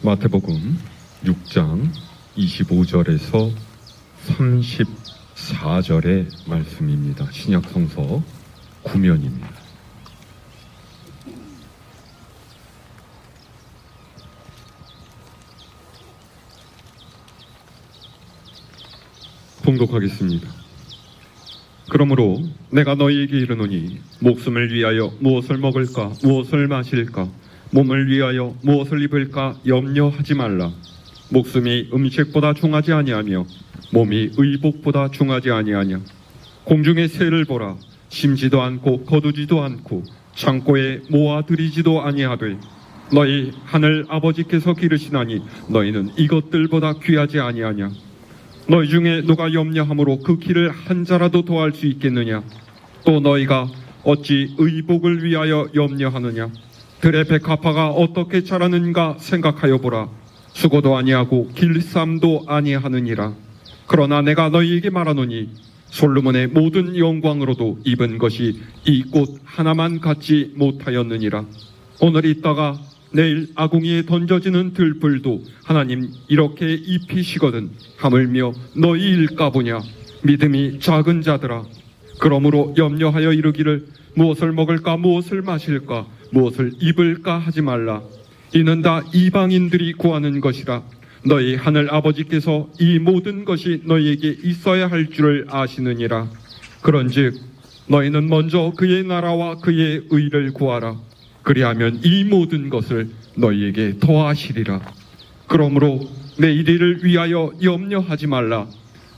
마태복음 6장 25절에서 34절의 말씀입니다. 신약 성서 9면입니다. 봉독하겠습니다. 그러므로 내가 너희에게 이르노니 목숨을 위하여 무엇을 먹을까 무엇을 마실까 몸을 위하여 무엇을 입을까 염려하지 말라. 목숨이 음식보다 중하지 아니하며 몸이 의복보다 중하지 아니하냐. 공중의 새를 보라. 심지도 않고 거두지도 않고 창고에 모아들이지도 아니하되 너희 하늘 아버지께서 기르시나니 너희는 이것들보다 귀하지 아니하냐. 너희 중에 누가 염려함으로 그 길을 한 자라도 더할 수 있겠느냐. 또 너희가 어찌 의복을 위하여 염려하느냐. 들의 백합화가 어떻게 자라는가 생각하여 보라. 수고도 아니하고 길쌈도 아니하느니라. 그러나 내가 너희에게 말하노니 솔로몬의 모든 영광으로도 입은 것이 이 꽃 하나만 갖지 못하였느니라. 오늘 있다가 내일 아궁이에 던져지는 들불도 하나님 이렇게 입히시거든 하물며 너희일까 보냐. 믿음이 작은 자들아. 그러므로 염려하여 이르기를 무엇을 먹을까 무엇을 마실까 무엇을 입을까 하지 말라. 이는 다 이방인들이 구하는 것이라. 너희 하늘 아버지께서 이 모든 것이 너희에게 있어야 할 줄을 아시느니라. 그런즉 너희는 먼저 그의 나라와 그의 의를 구하라. 그리하면 이 모든 것을 너희에게 더하시리라. 그러므로 내일을 위하여 염려하지 말라.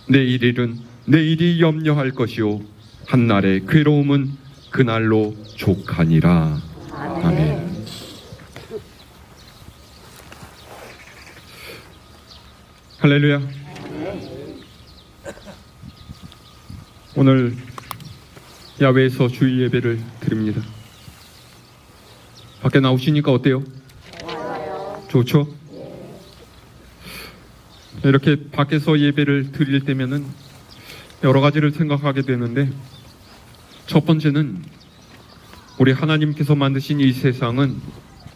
내일일은 내일이 염려할 것이요 한날의 괴로움은 그날로 족하니라. 아멘. 할렐루야. 오늘 야외에서 주일 예배를 드립니다. 밖에 나오시니까 어때요? 좋죠? 이렇게 밖에서 예배를 드릴 때면은 여러 가지를 생각하게 되는데, 첫 번째는 우리 하나님께서 만드신 이 세상은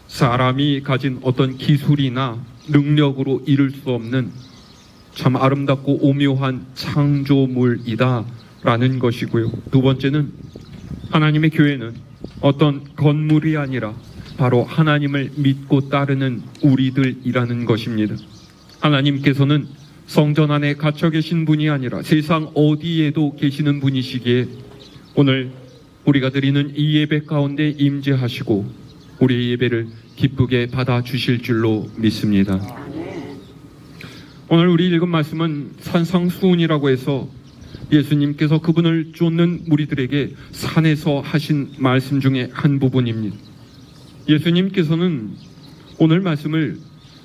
사람이 가진 어떤 기술이나 능력으로 이룰 수 없는 참 아름답고 오묘한 창조물이다 라는 것이고요. 두 번째는 하나님의 교회는 어떤 건물이 아니라 바로 하나님을 믿고 따르는 우리들이라는 것입니다. 하나님께서는 성전 안에 갇혀 계신 분이 아니라 세상 어디에도 계시는 분이시기에 오늘 우리가 드리는 이 예배 가운데 임재하시고 우리의 예배를 기쁘게 받아주실 줄로 믿습니다. 오늘 우리 읽은 말씀은 산상수훈이라고 해서 예수님께서 그분을 쫓는 무리들에게 산에서 하신 말씀 중에 한 부분입니다. 예수님께서는 오늘 말씀을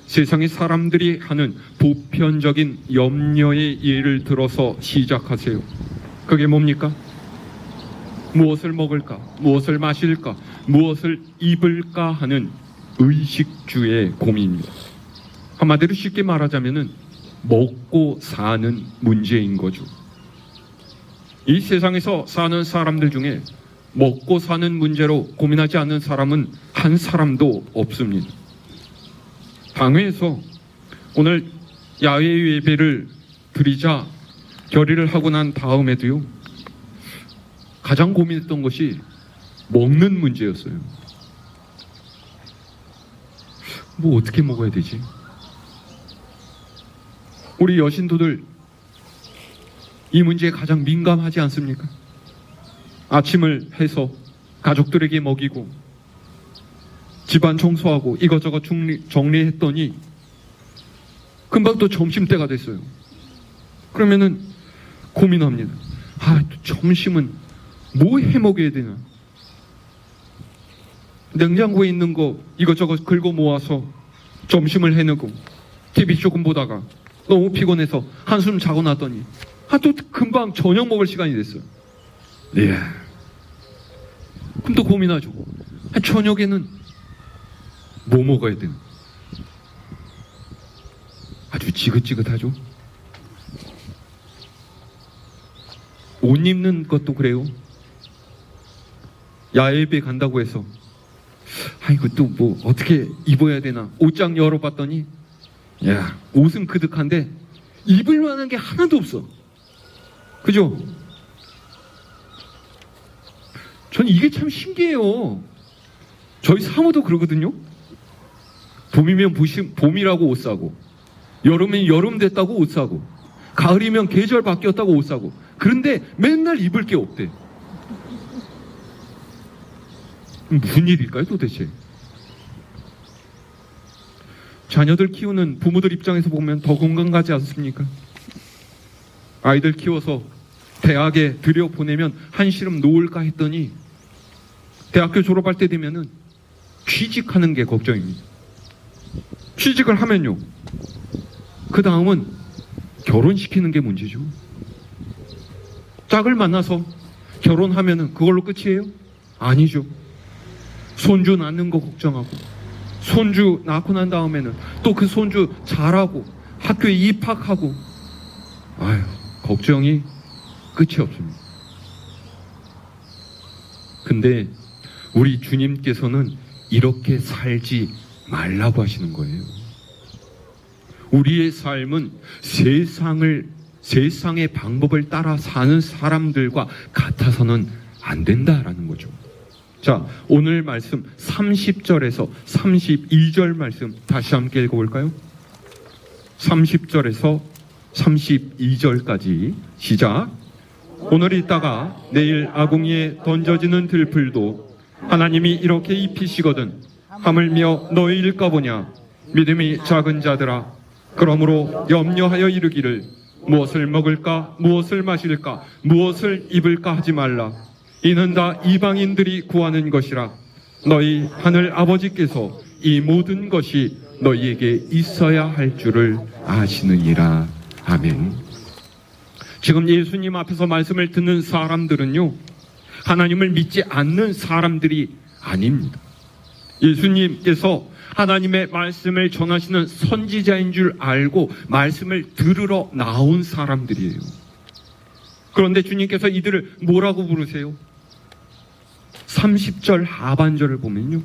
세상의 사람들이 하는 보편적인 염려의 예를 들어서 시작하세요. 그게 뭡니까? 무엇을 먹을까? 무엇을 마실까? 무엇을 입을까? 하는 의식주의 고민입니다. 한마디로 쉽게 말하자면은 먹고 사는 문제인 거죠. 이 세상에서 사는 사람들 중에 먹고 사는 문제로 고민하지 않는 사람은 한 사람도 없습니다. 당회에서 오늘 야외 예배를 드리자 결의를 하고 난 다음에도요, 가장 고민했던 것이 먹는 문제였어요. 뭐 어떻게 먹어야 되지? 우리 여신도들 이 문제에 가장 민감하지 않습니까? 아침을 해서 가족들에게 먹이고 집안 청소하고 이것저것 정리했더니 금방 또 점심때가 됐어요. 그러면은 고민합니다. 점심은 뭐 해 먹어야 되나? 냉장고에 있는 거 이것저것 긁어 모아서 점심을 해내고 TV 조금 보다가 너무 피곤해서 한숨 자고 났더니 또 금방 저녁 먹을 시간이 됐어요. 네. 그럼 또 고민하죠. 저녁에는 뭐 먹어야 되나? 아주 지긋지긋하죠. 옷 입는 것도 그래요. 야외에 간다고 해서 아이고 또 뭐 어떻게 입어야 되나 옷장 열어봤더니 야 옷은 그득한데 입을 만한 게 하나도 없어. 그죠? 전 이게 참 신기해요. 저희 사모도 그러거든요. 봄이면 봄이라고 옷 사고, 여름이면 여름 됐다고 옷 사고, 가을이면 계절 바뀌었다고 옷 사고. 그런데 맨날 입을 게 없대. 무슨 일일까요 도대체? 자녀들 키우는 부모들 입장에서 보면 더 공감 가지 않습니까? 아이들 키워서 대학에 들여보내면 한시름 놓을까 했더니 대학교 졸업할 때 되면은 취직하는 게 걱정입니다. 취직을 하면요, 그 다음은 결혼시키는 게 문제죠. 짝을 만나서 결혼하면은 그걸로 끝이에요? 아니죠. 손주 낳는 거 걱정하고, 손주 낳고 난 다음에는 또 그 손주 자라고 학교에 입학하고, 아유, 걱정이 끝이 없습니다. 근데 우리 주님께서는 이렇게 살지 말라고 하시는 거예요. 우리의 삶은 세상의 방법을 따라 사는 사람들과 같아서는 안 된다라는 거죠. 자, 오늘 말씀 30절에서 32절 말씀 다시 함께 읽어볼까요? 30절에서 32절까지 시작. 오늘 있다가 내일 아궁이에 던져지는 들풀도 하나님이 이렇게 입히시거든 하물며 너희일까 보냐. 믿음이 작은 자들아, 그러므로 염려하여 이르기를 무엇을 먹을까 무엇을 마실까 무엇을 입을까 하지 말라. 이는 다 이방인들이 구하는 것이라. 너희 하늘 아버지께서 이 모든 것이 너희에게 있어야 할 줄을 아시느니라. 아멘. 지금 예수님 앞에서 말씀을 듣는 사람들은요, 하나님을 믿지 않는 사람들이 아닙니다. 예수님께서 하나님의 말씀을 전하시는 선지자인 줄 알고 말씀을 들으러 나온 사람들이에요. 그런데 주님께서 이들을 뭐라고 부르세요? 30절 하반절을 보면요,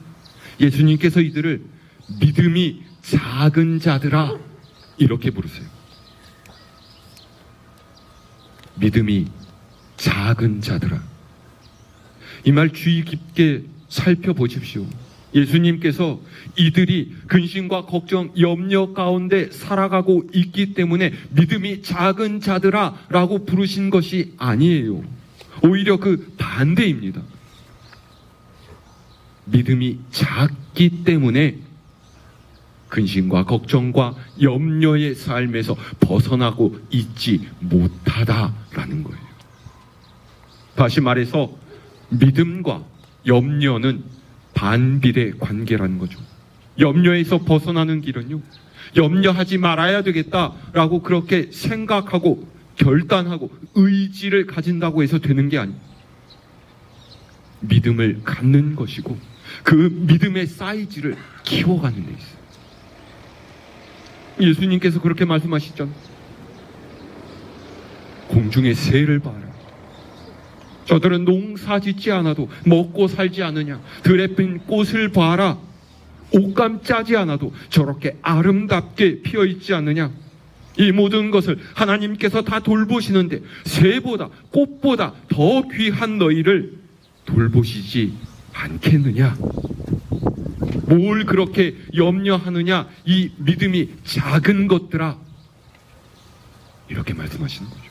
예수님께서 이들을 믿음이 작은 자들아 이렇게 부르세요. 믿음이 작은 자들아. 이 말 주의 깊게 살펴보십시오. 예수님께서 이들이 근심과 걱정, 염려 가운데 살아가고 있기 때문에 믿음이 작은 자들아 라고 부르신 것이 아니에요. 오히려 그 반대입니다. 믿음이 작기 때문에 근심과 걱정과 염려의 삶에서 벗어나고 있지 못하다라는 거예요. 다시 말해서 믿음과 염려는 반비례 관계라는 거죠. 염려에서 벗어나는 길은요, 염려하지 말아야 되겠다라고 그렇게 생각하고 결단하고 의지를 가진다고 해서 되는 게 아니에요. 믿음을 갖는 것이고 그 믿음의 사이즈를 키워가는 데 있어요. 예수님께서 그렇게 말씀하시잖아요. 공중의 새를 봐라. 저들은 농사 짓지 않아도 먹고 살지 않느냐. 들에 핀 꽃을 봐라. 옷감 짜지 않아도 저렇게 아름답게 피어있지 않느냐. 이 모든 것을 하나님께서 다 돌보시는데 새보다 꽃보다 더 귀한 너희를 돌보시지 않겠느냐. 뭘 그렇게 염려하느냐. 이 믿음이 작은 것들아. 이렇게 말씀하시는 거죠.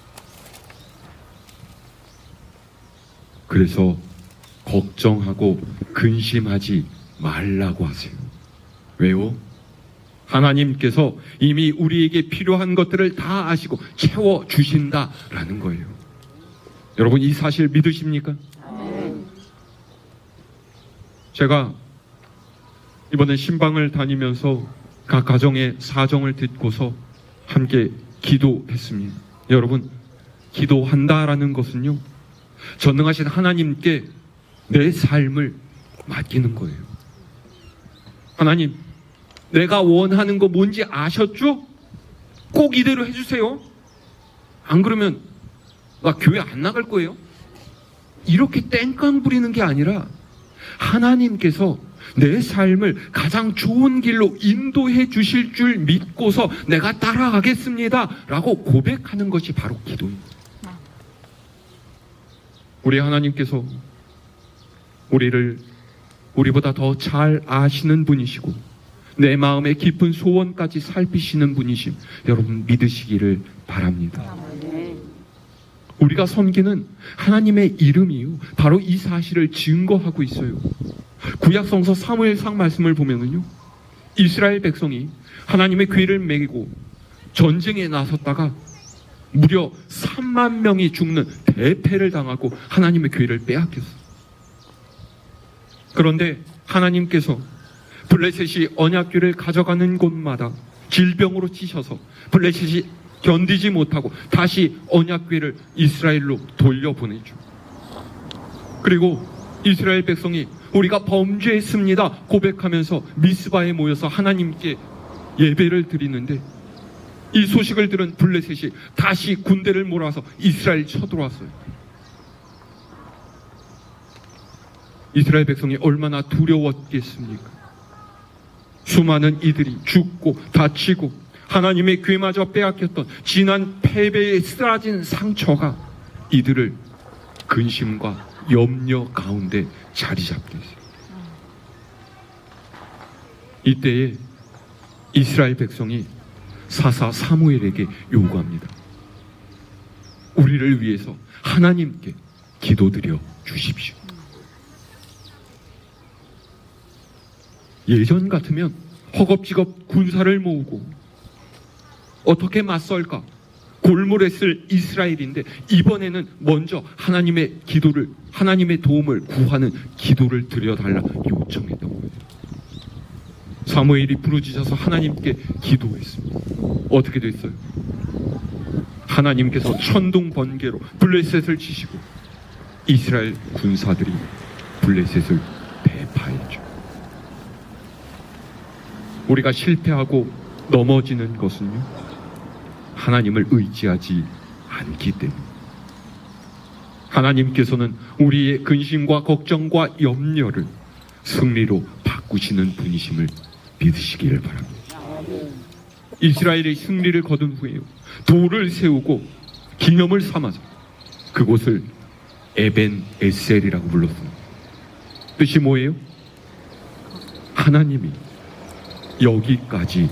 그래서 걱정하고 근심하지 말라고 하세요. 왜요? 하나님께서 이미 우리에게 필요한 것들을 다 아시고 채워주신다라는 거예요. 여러분, 이 사실 믿으십니까? 제가 이번에 신방을 다니면서 각 가정의 사정을 듣고서 함께 기도했습니다. 여러분, 기도한다라는 것은요, 전능하신 하나님께 내 삶을 맡기는 거예요. 하나님, 내가 원하는 거 뭔지 아셨죠? 꼭 이대로 해주세요. 안 그러면 나 교회 안 나갈 거예요. 이렇게 땡깡 부리는 게 아니라 하나님께서 내 삶을 가장 좋은 길로 인도해 주실 줄 믿고서 내가 따라가겠습니다 라고 고백하는 것이 바로 기도입니다. 우리 하나님께서 우리보다 더 잘 아시는 분이시고 내 마음의 깊은 소원까지 살피시는 분이심 여러분 믿으시기를 바랍니다. 우리가 섬기는 하나님의 이름이요 바로 이 사실을 증거하고 있어요. 구약성서 사무엘상 말씀을 보면은요, 이스라엘 백성이 하나님의 궤를 메고 전쟁에 나섰다가 무려 3만 명이 죽는 대패를 당하고 하나님의 궤를 빼앗겼어요. 그런데 하나님께서 블레셋이 언약궤를 가져가는 곳마다 질병으로 찌셔서 블레셋이 견디지 못하고 다시 언약궤를 이스라엘로 돌려보내죠. 그리고 이스라엘 백성이 우리가 범죄했습니다 고백하면서 미스바에 모여서 하나님께 예배를 드리는데 이 소식을 들은 블레셋이 다시 군대를 몰아서 이스라엘 쳐들어왔어요. 이스라엘 백성이 얼마나 두려웠겠습니까? 수많은 이들이 죽고 다치고 하나님의 궤마저 빼앗겼던 지난 패배에 쓰라진 상처가 이들을 근심과 염려 가운데 자리 잡게 했어요. 이때에 이스라엘 백성이 사사 사무엘에게 요구합니다. 우리를 위해서 하나님께 기도드려 주십시오. 예전 같으면 허겁지겁 군사를 모으고 어떻게 맞설까 골몰했을 이스라엘인데 이번에는 먼저 하나님의 도움을 구하는 기도를 드려달라 요청했던 거예요. 사무엘이 부르짖어서 하나님께 기도했습니다. 어떻게 됐어요? 하나님께서 천둥 번개로 블레셋을 치시고 이스라엘 군사들이 블레셋을 대파했죠. 우리가 실패하고 넘어지는 것은요, 하나님을 의지하지 않기 때문에 하나님께서는 우리의 근심과 걱정과 염려를 승리로 바꾸시는 분이심을 믿으시기를 바랍니다. 이스라엘의 승리를 거둔 후에 돌을 세우고 기념을 삼아서 그곳을 에벤 에셀이라고 불렀습니다. 뜻이 뭐예요? 하나님이 여기까지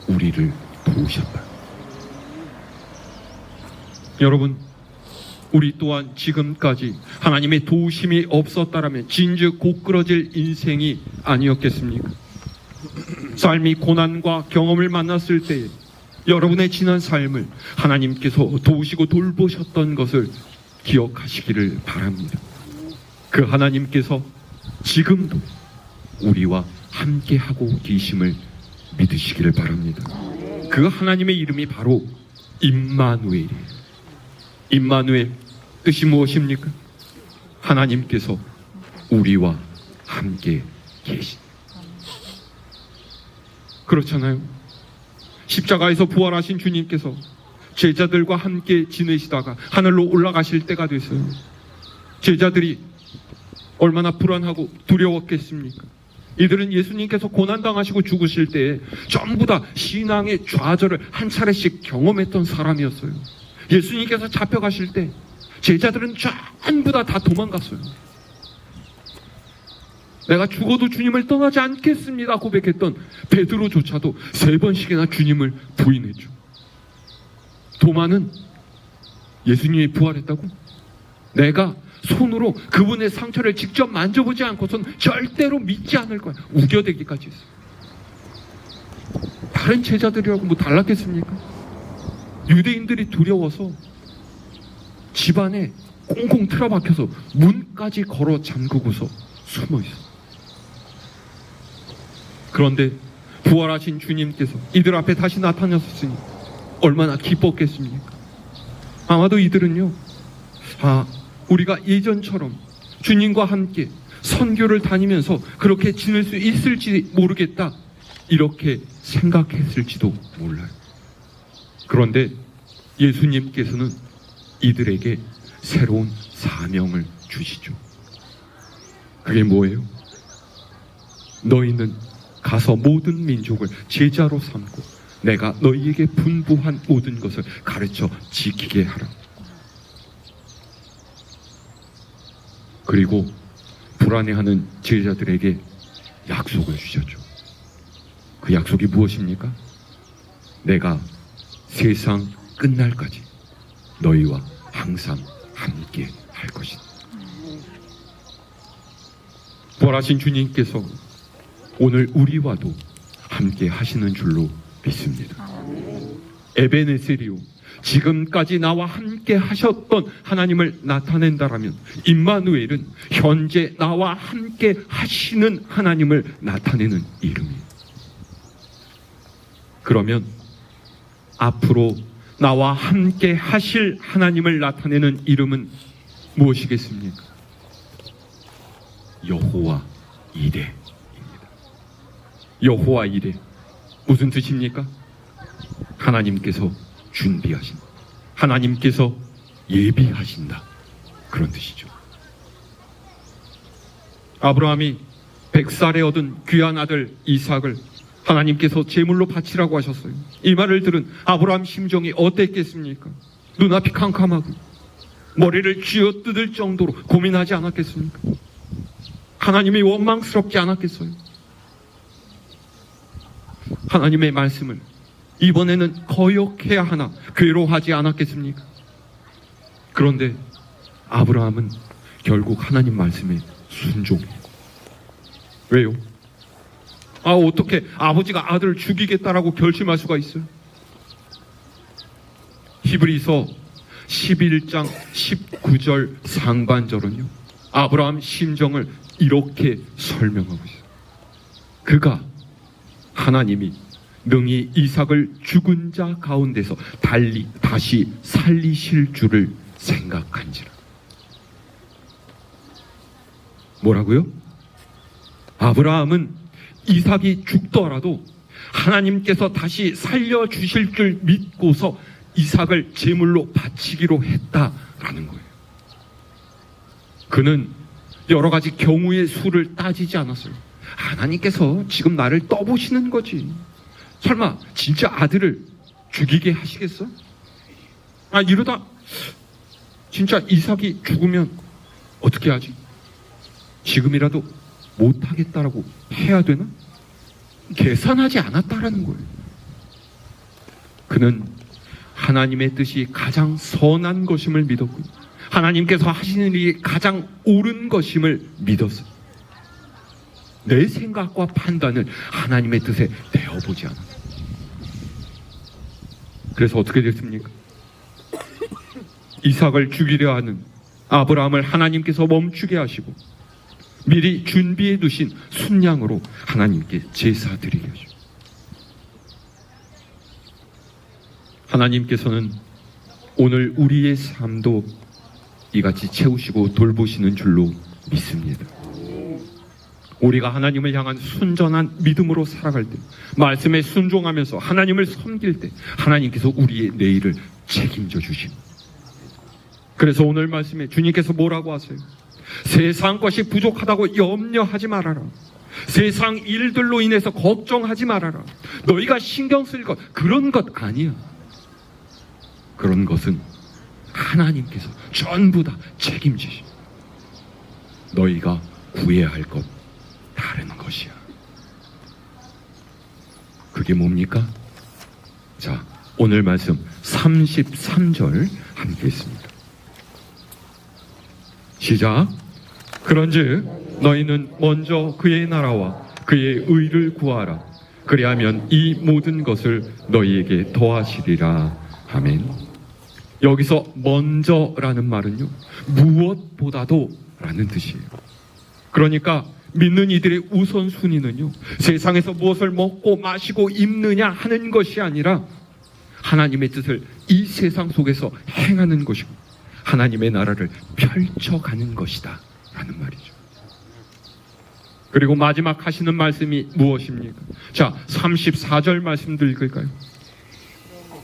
우리를 도우셨다. 여러분, 우리 또한 지금까지 하나님의 도우심이 없었다라면 진즉 고꾸러질 인생이 아니었겠습니까? 삶이 고난과 경험을 만났을 때에 여러분의 지난 삶을 하나님께서 도우시고 돌보셨던 것을 기억하시기를 바랍니다. 그 하나님께서 지금도 우리와 함께하고 계심을 믿으시기를 바랍니다. 그 하나님의 이름이 바로 임마누엘이에요. 임마누엘 뜻이 무엇입니까? 하나님께서 우리와 함께 계신. 그렇잖아요. 십자가에서 부활하신 주님께서 제자들과 함께 지내시다가 하늘로 올라가실 때가 됐어요. 제자들이 얼마나 불안하고 두려웠겠습니까? 이들은 예수님께서 고난당하시고 죽으실 때에 전부 다 신앙의 좌절을 한 차례씩 경험했던 사람이었어요. 예수님께서 잡혀가실 때 제자들은 전부 다 도망갔어요. 내가 죽어도 주님을 떠나지 않겠습니다 고백했던 베드로조차도 3번씩이나 주님을 부인했죠. 도마는 예수님이 부활했다고? 내가 손으로 그분의 상처를 직접 만져보지 않고선 절대로 믿지 않을 거야. 우겨대기까지 했어요. 다른 제자들이라고 뭐 달랐겠습니까? 유대인들이 두려워서 집안에 꽁꽁 틀어박혀서 문까지 걸어 잠그고서 숨어 있어. 그런데 부활하신 주님께서 이들 앞에 다시 나타나셨으니 얼마나 기뻤겠습니까? 아마도 이들은요, 우리가 예전처럼 주님과 함께 선교를 다니면서 그렇게 지낼 수 있을지 모르겠다 이렇게 생각했을지도 몰라요. 그런데 예수님께서는 이들에게 새로운 사명을 주시죠. 그게 뭐예요? 너희는 가서 모든 민족을 제자로 삼고 내가 너희에게 분부한 모든 것을 가르쳐 지키게 하라. 그리고 불안해하는 제자들에게 약속을 주셨죠. 그 약속이 무엇입니까? 내가 세상 끝날까지 너희와 항상 함께 할 것이다. 부활하신 주님께서 오늘 우리와도 함께 하시는 줄로 믿습니다. 에베네셀이요, 지금까지 나와 함께 하셨던 하나님을 나타낸다라면 임마누엘은 현재 나와 함께 하시는 하나님을 나타내는 이름이에요. 그러면 앞으로 나와 함께 하실 하나님을 나타내는 이름은 무엇이겠습니까? 여호와 이레입니다. 여호와 이레, 무슨 뜻입니까? 하나님께서 준비하신, 하나님께서 예비하신다, 그런 뜻이죠. 아브라함이 100살에 얻은 귀한 아들 이삭을 하나님께서 제물로 바치라고 하셨어요. 이 말을 들은 아브라함 심정이 어땠겠습니까? 눈앞이 캄캄하고 머리를 쥐어뜯을 정도로 고민하지 않았겠습니까? 하나님이 원망스럽지 않았겠어요? 하나님의 말씀을 이번에는 거역해야 하나 괴로워하지 않았겠습니까? 그런데 아브라함은 결국 하나님 말씀에 순종해요. 왜요? 어떻게 아버지가 아들을 죽이겠다라고 결심할 수가 있어요? 히브리서 11장 19절 상반절은요, 아브라함 심정을 이렇게 설명하고 있어요. 그가 하나님이 능히 이삭을 죽은 자 가운데서 다시 살리실 줄을 생각한지라. 뭐라고요? 아브라함은 이삭이 죽더라도 하나님께서 다시 살려주실 줄 믿고서 이삭을 제물로 바치기로 했다라는 거예요. 그는 여러 가지 경우의 수를 따지지 않았어요. 하나님께서 지금 나를 떠보시는 거지, 설마 진짜 아들을 죽이게 하시겠어? 이러다 진짜 이삭이 죽으면 어떻게 하지? 지금이라도 못하겠다라고 해야 되나? 계산하지 않았다라는 거예요. 그는 하나님의 뜻이 가장 선한 것임을 믿었고, 하나님께서 하시는 일이 가장 옳은 것임을 믿었어요. 내 생각과 판단을 하나님의 뜻에 내어보지 않았어요. 그래서 어떻게 됐습니까? 이삭을 죽이려 하는 아브라함을 하나님께서 멈추게 하시고 미리 준비해 두신 순양으로 하나님께 제사 드리게 하시고, 하나님께서는 오늘 우리의 삶도 이같이 채우시고 돌보시는 줄로 믿습니다. 우리가 하나님을 향한 순전한 믿음으로 살아갈 때, 말씀에 순종하면서 하나님을 섬길 때 하나님께서 우리의 내일을 책임져 주십니다. 그래서 오늘 말씀에 주님께서 뭐라고 하세요? 세상 것이 부족하다고 염려하지 말아라. 세상 일들로 인해서 걱정하지 말아라. 너희가 신경 쓸 것, 그런 것 아니야. 그런 것은 하나님께서 전부 다 책임지시. 너희가 구해야 할 것 다른 것이야. 그게 뭡니까? 자, 오늘 말씀 33절 함께 있습니다. 시작. 그런즉 너희는 먼저 그의 나라와 그의 의를 구하라. 그리하면 이 모든 것을 너희에게 더하시리라. 아멘. 여기서 먼저라는 말은요, 무엇보다도 라는 뜻이에요. 그러니까 믿는 이들의 우선순위는요, 세상에서 무엇을 먹고 마시고 입느냐 하는 것이 아니라 하나님의 뜻을 이 세상 속에서 행하는 것이고 하나님의 나라를 펼쳐가는 것이다 라는 말이죠. 그리고 마지막 하시는 말씀이 무엇입니까? 자, 34절 말씀도 읽을까요?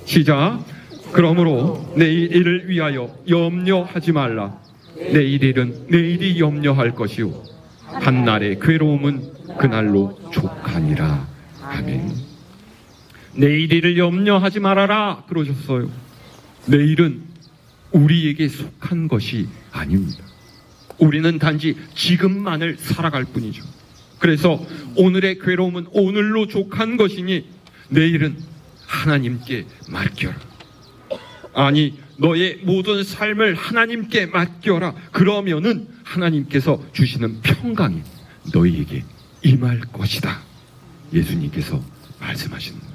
시작. 그러므로 내일 일을 위하여 염려하지 말라. 내일 일은 내일이 염려할 것이요 한날의 괴로움은 그날로 족하니라. 아멘. 내일을 염려하지 말아라 그러셨어요. 내일은 우리에게 속한 것이 아닙니다. 우리는 단지 지금만을 살아갈 뿐이죠. 그래서 오늘의 괴로움은 오늘로 족한 것이니 내일은 하나님께 맡겨라. 아니, 너의 모든 삶을 하나님께 맡겨라. 그러면은 하나님께서 주시는 평강이 너희에게 임할 것이다. 예수님께서 말씀하시는 거예요.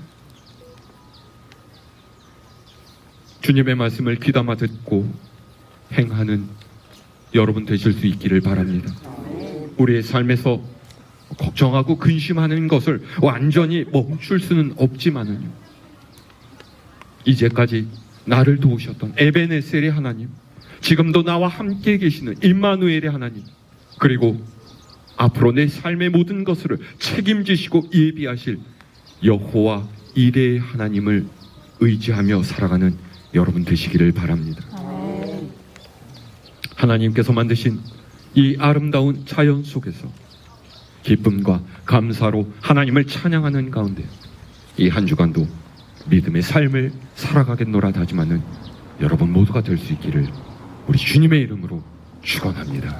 주님의 말씀을 귀담아 듣고 행하는 여러분 되실 수 있기를 바랍니다. 우리의 삶에서 걱정하고 근심하는 것을 완전히 멈출 수는 없지만은요, 이제까지 나를 도우셨던 에베네셀의 하나님, 지금도 나와 함께 계시는 임마누엘의 하나님, 그리고 앞으로 내 삶의 모든 것을 책임지시고 예비하실 여호와 이레의 하나님을 의지하며 살아가는 여러분 되시기를 바랍니다. 하나님께서 만드신 이 아름다운 자연 속에서 기쁨과 감사로 하나님을 찬양하는 가운데 이 한 주간도 믿음의 삶을 살아가겠노라 다짐하는 여러분 모두가 될 수 있기를 우리 주님의 이름으로 축원합니다.